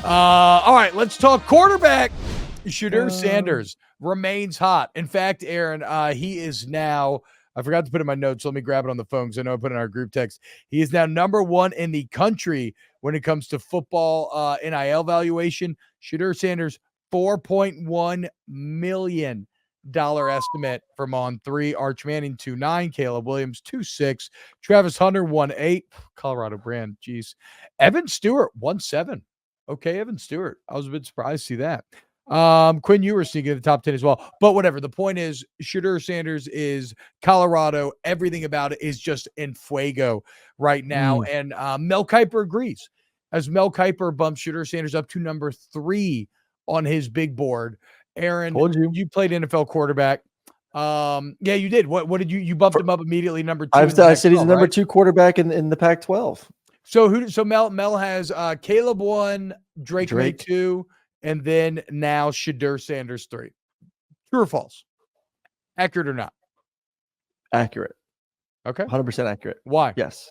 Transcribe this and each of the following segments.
All right, let's talk quarterback. Shedeur Sanders remains hot. In fact, Aaron, he is now, I forgot to put it in my notes, so let me grab it on the phone because I know I put it in our group text. He is now number one in the country when it comes to football NIL valuation. Shedeur Sanders, $4.1 million estimate from on 3. Arch Manning 2.9, Caleb Williams 2.6, Travis Hunter 1.8, Colorado brand, geez. Evan Stewart 1.7. Okay, Evan Stewart. I was a bit surprised to see that. Quinn Ewers sneaking in the top 10 as well. But whatever. The point is, Shedeur Sanders is Colorado. Everything about it is just in fuego right now. And Mel Kiper agrees. As Mel Kiper bumps Shedeur Sanders up to number 3 on his big board. Aaron, you played NFL quarterback. Yeah, you did. What did you bumped him up immediately, number 2? I said he's the number 2 quarterback in the Pac-12. So Mel has Caleb 1, Drake 2, and then now Shedeur Sanders 3. True or false? Accurate or not? Accurate. Okay. 100% accurate. Why? Yes.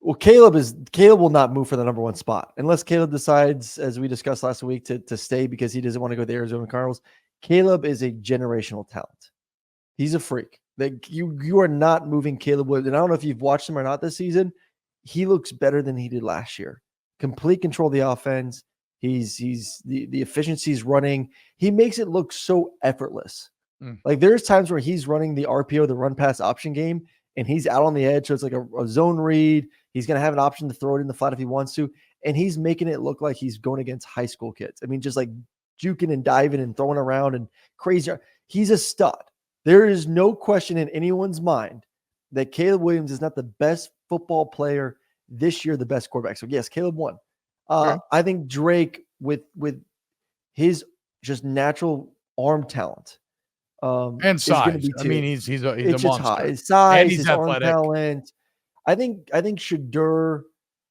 Well, Caleb will not move for the number 1 spot unless Caleb decides, as we discussed last week, to stay because he doesn't want to go to the Arizona Cardinals. Caleb is a generational talent. He's a freak. Like you are not moving Caleb Williams. And I don't know if you've watched him or not this season. He looks better than he did last year. Complete control of the offense. He's the efficiency's running. He makes it look so effortless. Like there's times where he's running the RPO, the run pass option game, and he's out on the edge. So it's like a zone read. He's going to have an option to throw it in the flat if he wants to. And he's making it look like he's going against high school kids. I mean, just like juking and diving and throwing around and crazy. He's a stud. There is no question in anyone's mind that Caleb Williams is not the best football player this year, the best quarterback. So yes, Caleb won. I think Drake with his just natural arm talent and size. I mean, he's a monster. High. His size, and his athletic arm talent. I think Shedeur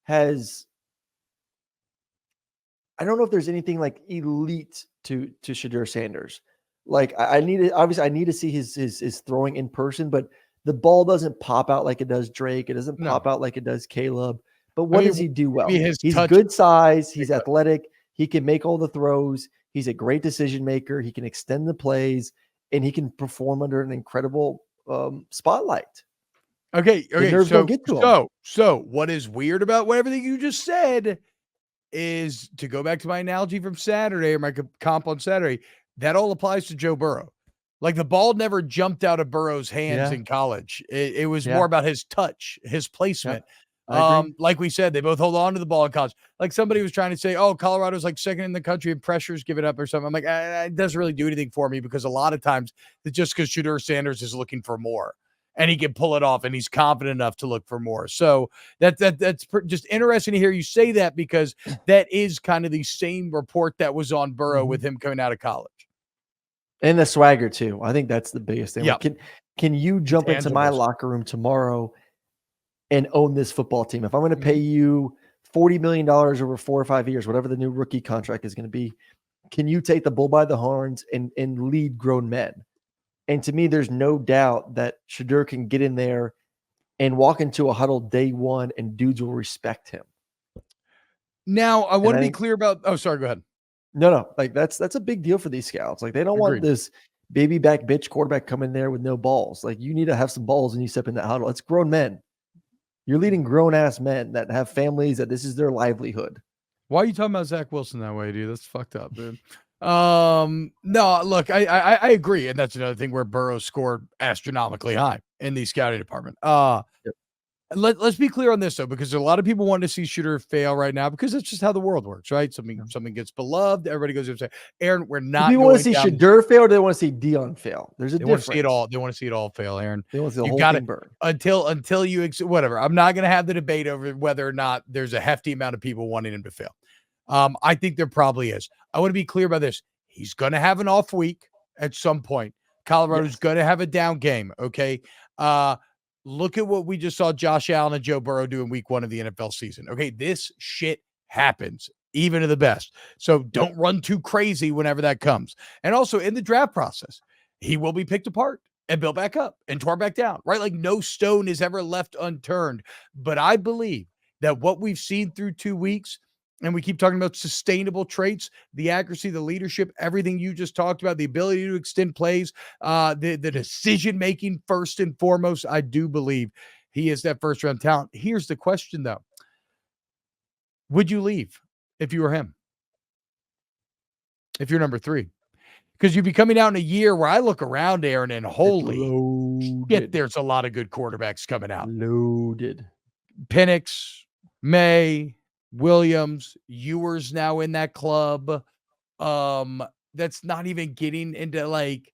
has. I don't know if there's anything like elite to Shedeur Sanders. Like I need to see his throwing in person, but the ball doesn't pop out like it does Drake. It doesn't pop out like it does Caleb. But what does he do well? He's good size. He's athletic. He can make all the throws. He's a great decision maker. He can extend the plays, and he can perform under an incredible spotlight. Okay. So what is weird about everything you just said is, to go back to my analogy from Saturday, or my comp on Saturday, that all applies to Joe Burrow. Like the ball never jumped out of Burrow's hands in college. It was more about his touch, his placement. Like we said, they both hold on to the ball in college. Like somebody was trying to say, oh, Colorado's like second in the country and pressure's given up or something. I'm like, it doesn't really do anything for me, because a lot of times it's just because Shedeur Sanders is looking for more and he can pull it off and he's confident enough to look for more. So that's just interesting to hear you say that, because that is kind of the same report that was on Burrow with him coming out of college. And the swagger too. I think that's the biggest thing. Yep. Can you jump into my locker room tomorrow and own this football team? If I'm going to pay you $40 million over 4 or 5 years, whatever the new rookie contract is going to be, can you take the bull by the horns and lead grown men? And to me, there's no doubt that Shedeur can get in there and walk into a huddle day one and dudes will respect him. Now, I want to be clear about, go ahead. No. Like that's a big deal for these scouts. Like they don't want this baby back bitch quarterback coming there with no balls. Like you need to have some balls when you step in that huddle. It's grown men. You're leading grown ass men that have families, that this is their livelihood. Why are you talking about Zach Wilson that way, dude? That's fucked up, dude. No, look, I agree. And that's another thing where Burrow scored astronomically high in the scouting department. Let's be clear on this though, because a lot of people want to see Shedeur fail right now, because that's just how the world works, right? Something gets beloved, everybody goes and say, Aaron, we're not. Do you want to see Shedeur fail, or do they want to see Deion fail? There's a difference. They want to see it all fail, Aaron. They want to see the whole thing burn. Until you whatever. I'm not going to have the debate over whether or not there's a hefty amount of people wanting him to fail. I think there probably is. I want to be clear about this. He's going to have an off week at some point. Colorado's going to have a down game. Okay. Look at what we just saw Josh Allen and Joe Burrow do in week 1 of the NFL season. Okay. This shit happens even to the best. So don't run too crazy whenever that comes. And also in the draft process, he will be picked apart and built back up and torn back down, right? Like no stone is ever left unturned. But I believe that what we've seen through 2 weeks and we keep talking about sustainable traits, the accuracy, the leadership, everything you just talked about, the ability to extend plays, the decision-making first and foremost, I do believe he is that first-round talent. Here's the question, though. Would you leave if you were him? If you're number 3? Because you'd be coming out in a year where I look around, Aaron, and holy shit, there's a lot of good quarterbacks coming out. Loaded. Penix, Maye, Williams, Ewers now in that club. That's not even getting into like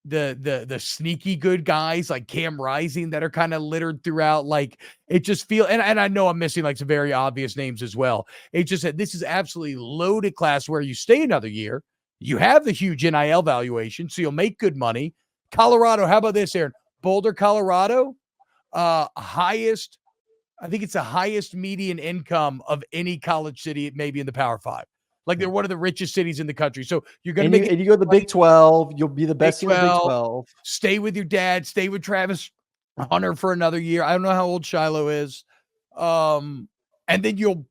the sneaky good guys like Cam Rising that are kind of littered throughout. Like it just and I know I'm missing like some very obvious names as well. It just said this is absolutely loaded class where you stay another year. You have the huge NIL valuation, so you'll make good money. Colorado, how about this, Aaron? Boulder, Colorado, highest, I think it's the highest median income of any college city, maybe in the Power 5. Like they're one of the richest cities in the country. So you're going to make it. And you go to the Big 12, you'll be the best team in the Big 12. Stay with your dad, stay with Travis Hunter for another year. I don't know how old Shiloh is. And then you'll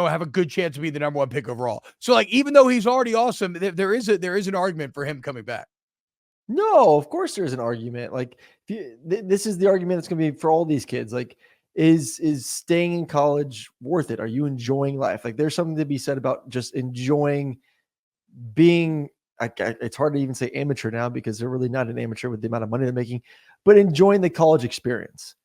have a good chance to be the number 1 pick overall. So like, even though he's already awesome, there is an argument for him coming back. No, of course there's an argument. Like this is the argument that's going to be for all these kids. Like, is staying in college worth it? Are you enjoying life? Like, there's something to be said about just enjoying being. It's hard to even say amateur now because they're really not an amateur with the amount of money they're making, but enjoying the college experience.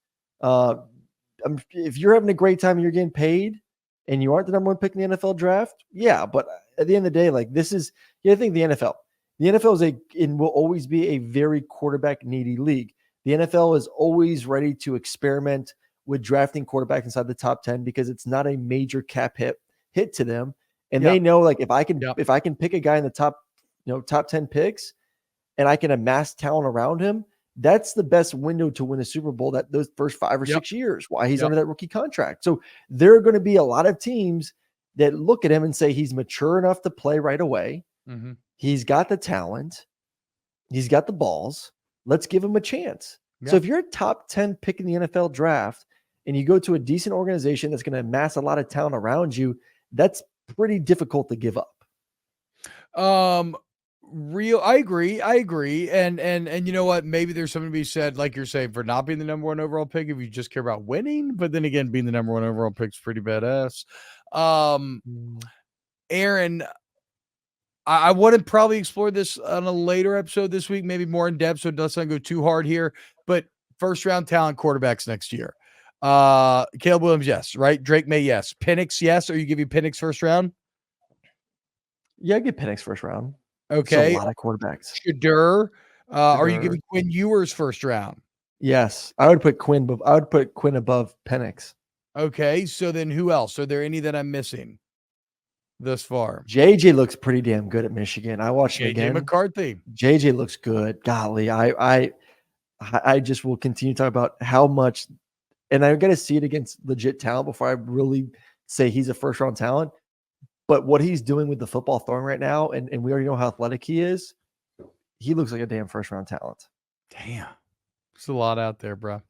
If you're having a great time and you're getting paid, and you aren't the number 1 pick in the NFL draft, yeah. But at the end of the day, like this is, I think the NFL is and will always be a very quarterback needy league. The NFL is always ready to experiment with drafting quarterbacks inside the top 10 because it's not a major cap hit to them. And they know, like, if I can pick a guy in the top 10 picks and I can amass talent around him, that's the best window to win a Super Bowl that those first 5 or 6 years, why he's under that rookie contract. So there are going to be a lot of teams that look at him and say he's mature enough to play right away. Mm-hmm. He's got the talent. He's got the balls. Let's give him a chance. Yeah. So if you're a top 10 pick in the NFL draft and you go to a decent organization that's going to amass a lot of talent around you, that's pretty difficult to give up. I agree. And you know what? Maybe there's something to be said, like you're saying, for not being the number 1 overall pick if you just care about winning. But then again, being the number 1 overall pick is pretty badass. Aaron, I want to probably explore this on a later episode this week, maybe more in depth, so it doesn't go too hard here. But first-round talent quarterbacks next year. Caleb Williams, yes, right? Drake Maye, yes. Penix, yes. Are you giving Penix first round? Yeah, I get Penix first round. Okay. It's a lot of quarterbacks. Shedeur. Are you giving Quinn Ewers first round? Yes. I would put Quinn above Penix. Okay. So then who else? Are there any that I'm missing thus far? JJ looks pretty damn good at Michigan. I watched him again. JJ McCarthy. JJ looks good. Golly, I just will continue to talk about how much, and I got to see it against legit talent before I really say he's a first round talent. But what he's doing with the football throwing right now, and we already know how athletic he is, he looks like a damn first round talent. Damn. There's a lot out there, bro.